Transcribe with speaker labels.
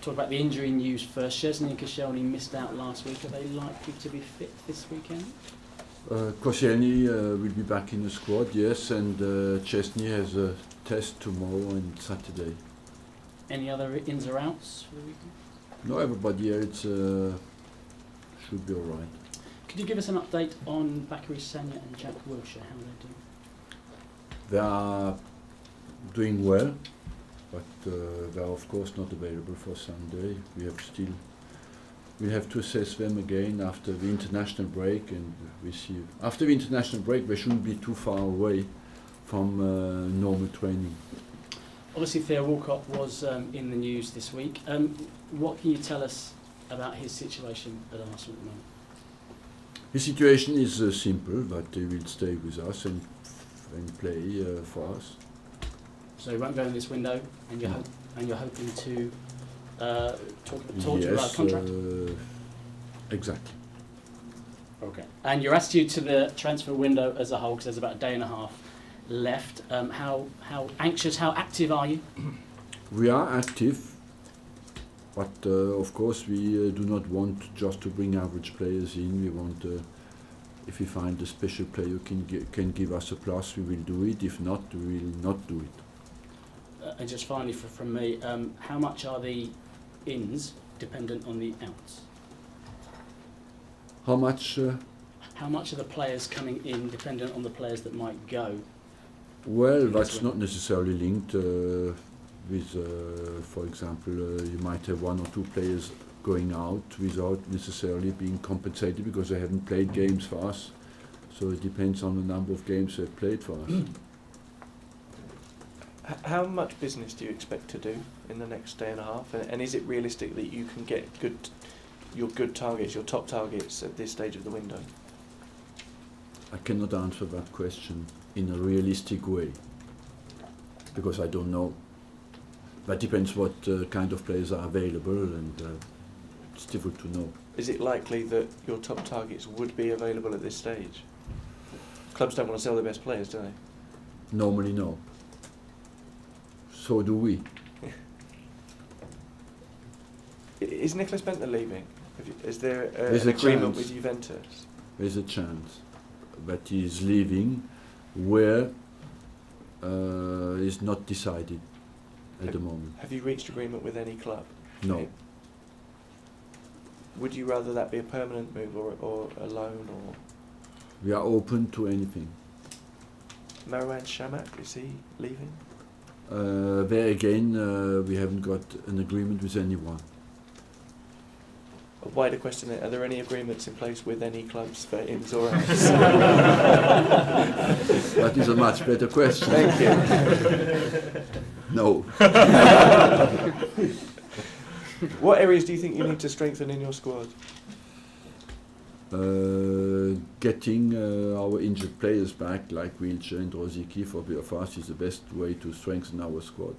Speaker 1: talk about the injury news first. Szczesny and Koscielny missed out last week. Are they likely to be fit this weekend?
Speaker 2: Koscielny will be back in the squad, yes, and Szczesny has a test tomorrow and Saturday.
Speaker 1: Any other ins or outs for the weekend?
Speaker 2: No, everybody else should be all right.
Speaker 1: Could you give us an update on Bakary Sagna and Jack Wilshere, how they're doing?
Speaker 2: They are doing well, but they are of course not available for Sunday. We have to assess them again after the international break, and we see after the international break they shouldn't be too far away from normal training.
Speaker 1: Obviously Theo Walcott was in the news this week. What can you tell us about his situation at Arsenal at the moment?
Speaker 2: His situation is simple, that he will stay with us and play for us.
Speaker 1: So he won't go in this window, and you're hoping to talk to him about a contract?
Speaker 2: Exactly.
Speaker 1: Okay. And your attitude to the transfer window as a whole, because there's about a day and a half left. How anxious, how active are you?
Speaker 2: We are active, but of course we do not want just to bring average players in. We want, if we find a special player who can give us a plus, we will do it. If not, we will not do it.
Speaker 1: And just finally from me, how much are the ins dependent on the outs?
Speaker 2: How much?
Speaker 1: How much are the players coming in dependent on the players that might go?
Speaker 2: Well, that's not necessarily linked with, for example, you might have one or two players going out without necessarily being compensated because they haven't played games for us. So it depends on the number of games they've played for us.
Speaker 3: How much business do you expect to do in the next day and a half? And is it realistic that you can get your good targets, your top targets at this stage of the window?
Speaker 2: I cannot answer that question in a realistic way because I don't know. That depends what kind of players are available, and it's difficult to know.
Speaker 3: Is it likely that your top targets would be available at this stage? Clubs don't want to sell their best players, do they?
Speaker 2: Normally, no. So do we.
Speaker 3: Is Nicholas Bentner leaving? Is there
Speaker 2: There's
Speaker 3: an
Speaker 2: a
Speaker 3: agreement
Speaker 2: chance.
Speaker 3: with Juventus?
Speaker 2: There's a chance that he is leaving where is not decided at the moment.
Speaker 3: Have you reached agreement with any club?
Speaker 2: No.
Speaker 3: Would you rather that be a permanent move or a loan? Or
Speaker 2: We are open to anything.
Speaker 3: Marouane Chamakh, is he leaving?
Speaker 2: There again, we haven't got an agreement with anyone.
Speaker 3: A wider question, are there any agreements in place with any clubs for ins or outs?
Speaker 2: That is a much better question.
Speaker 3: Thank you.
Speaker 2: No.
Speaker 3: What areas do you think you need to strengthen in your squad?
Speaker 2: Getting our injured players back, like Wilshere and Rosicky, for us is the best way to strengthen our squad.